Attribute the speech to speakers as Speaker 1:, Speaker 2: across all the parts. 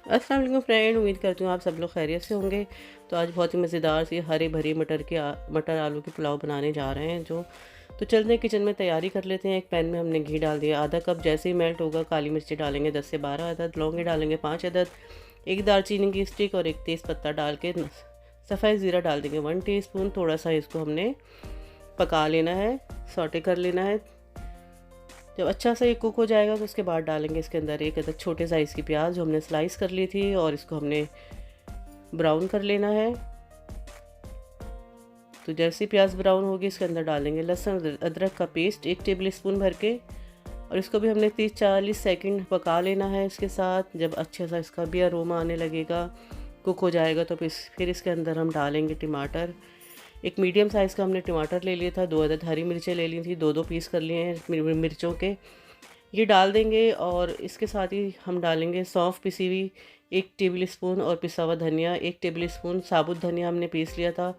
Speaker 1: अस्सलाम वालेकुम फ्रेंड, उम्मीद करती हूँ आप सब लोग खैरियत से होंगे। तो आज बहुत ही मज़ेदार सी हरी भरी मटर आलू के पुलाव बनाने जा रहे हैं तो चलते हैं किचन में, तैयारी कर लेते हैं। एक पैन में हमने घी डाल दिया आधा कप। जैसे ही मेल्ट होगा काली मिर्ची डालेंगे 10 से 12 अदद, लौंगे डालेंगे 5 अदद, एक दालचीनी की स्टिक और एक तेज़ पत्ता डाल के सफ़ेद ज़ीरा डाल देंगे 1 टीस्पून। थोड़ा सा इसको हमने पका लेना है, सौटे कर लेना है। जब अच्छा सा ये कुक हो जाएगा तो उसके बाद डालेंगे इसके अंदर एक अदद छोटे साइज़ की प्याज जो हमने स्लाइस कर ली थी, और इसको हमने ब्राउन कर लेना है। तो जैसे प्याज ब्राउन होगी इसके अंदर डालेंगे लहसुन अदरक का पेस्ट 1 टेबल स्पून भर के, और इसको भी हमने 30-40 सेकंड पका लेना है इसके साथ। जब अच्छे सा इसका भी अरोमा आने लगेगा, कुक हो जाएगा, तो फिर इसके अंदर हम डालेंगे टमाटर। एक मीडियम साइज़ का हमने टमाटर ले लिया था, 2 अदद हरी मिर्चें ले ली थी, 2-2 पीस कर लिए हैं मिर्चों के, ये डाल देंगे। और इसके साथ ही हम डालेंगे सौंफ पिसी हुई 1 टेबल स्पून, और पिसा हुआ धनिया 1 टेबल स्पून। साबुत धनिया हमने पीस लिया था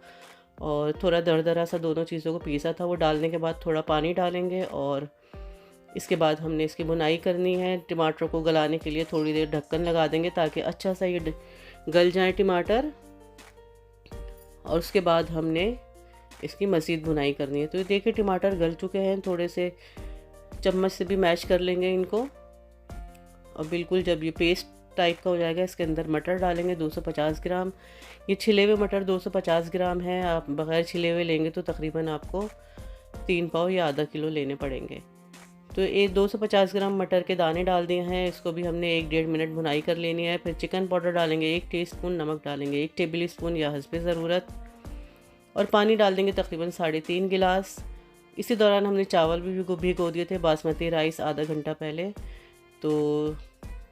Speaker 1: और थोड़ा दरदरा सा दोनों चीज़ों को पीसा था। वो डालने के बाद थोड़ा पानी डालेंगे, और इसके बाद हमने इसकी भुनाई करनी है। टमाटर को गलाने के लिए थोड़ी देर ढक्कन लगा देंगे ताकि अच्छा सा ये गल जाए टमाटर, और उसके बाद हमने इसकी मज़ीद भुनाई करनी है। तो ये देखिए टमाटर गल चुके हैं, थोड़े से चम्मच से भी मैश कर लेंगे इनको। और बिल्कुल जब ये पेस्ट टाइप का हो जाएगा इसके अंदर मटर डालेंगे 250 ग्राम। ये छिले हुए मटर 250 ग्राम है, आप बग़ैर छिले हुए लेंगे तो तकरीबन आपको 3 पाव या आधा किलो लेने पड़ेंगे। तो ये 250 ग्राम मटर के दाने डाल दिए हैं, इसको भी हमने 1-1.5 मिनट भुनाई कर लेनी है। फिर चिकन पाउडर डालेंगे 1 टीस्पून, नमक डालेंगे 1 टेबल स्पून या हस्बे ज़रूरत, और पानी डाल देंगे तकरीबन 3.5 गिलास। इसी दौरान हमने चावल भी भिगो दिए थे, बासमती राइस आधा घंटा पहले। तो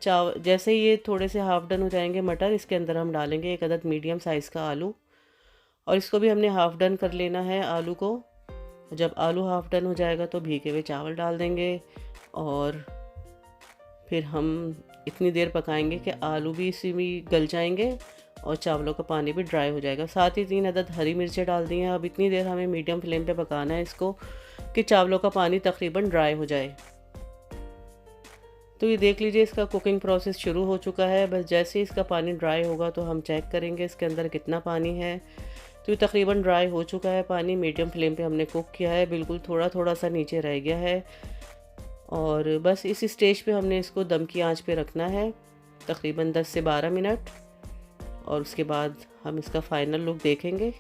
Speaker 1: जैसे ही ये थोड़े से हाफ़ डन हो जाएंगे मटर, इसके अंदर हम डालेंगे 1 अदद मीडियम साइज़ का आलू, और इसको भी हमने हाफ़ डन कर लेना है आलू को। जब आलू हाफ़ डन हो जाएगा तो भीगे हुए चावल डाल देंगे, और फिर हम इतनी देर पकाएंगे कि आलू भी इसी में गल जाएंगे और चावलों का पानी भी ड्राई हो जाएगा। साथ ही 3 अदद हरी मिर्चें डाल दी हैं। अब इतनी देर हमें मीडियम फ्लेम पे पकाना है इसको कि चावलों का पानी तकरीबन ड्राई हो जाए। तो ये देख लीजिए इसका कुकिंग प्रोसेस शुरू हो चुका है। बस जैसे ही इसका पानी ड्राई होगा तो हम चेक करेंगे इसके अंदर कितना पानी है। तो ये तकरीबन ड्राई हो चुका है पानी, मीडियम फ्लेम पे हमने कुक किया है, बिल्कुल थोड़ा थोड़ा सा नीचे रह गया है। और बस इस स्टेज पे हमने इसको दम की आंच पे रखना है तकरीबन 10 से 12 मिनट, और उसके बाद हम इसका फ़ाइनल लुक देखेंगे।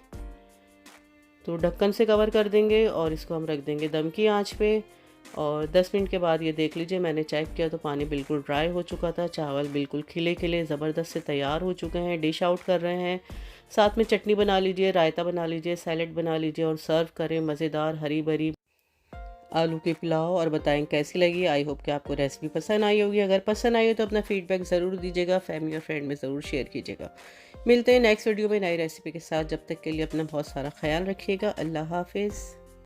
Speaker 1: तो ढक्कन से कवर कर देंगे और इसको हम रख देंगे दम की आंच पे। और 10 मिनट के बाद ये देख लीजिए, मैंने चेक किया तो पानी बिल्कुल ड्राई हो चुका था, चावल बिल्कुल खिले खिले ज़बरदस्त से तैयार हो चुके हैं। डिश आउट कर रहे हैं, साथ में चटनी बना लीजिए, रायता बना लीजिए, सैलेड बना लीजिए, और सर्व करें मज़ेदार हरी भरी आलू के पुलाव। और बताएं कैसी लगी। आई होप कि आपको रेसिपी पसंद आई होगी। अगर पसंद आई हो तो अपना फीडबैक ज़रूर दीजिएगा, फैमिली और फ्रेंड में ज़रूर शेयर कीजिएगा। मिलते हैं नेक्स्ट वीडियो में नई रेसिपी के साथ। जब तक के लिए अपना बहुत सारा ख्याल रखिएगा। अल्लाह हाफिज़।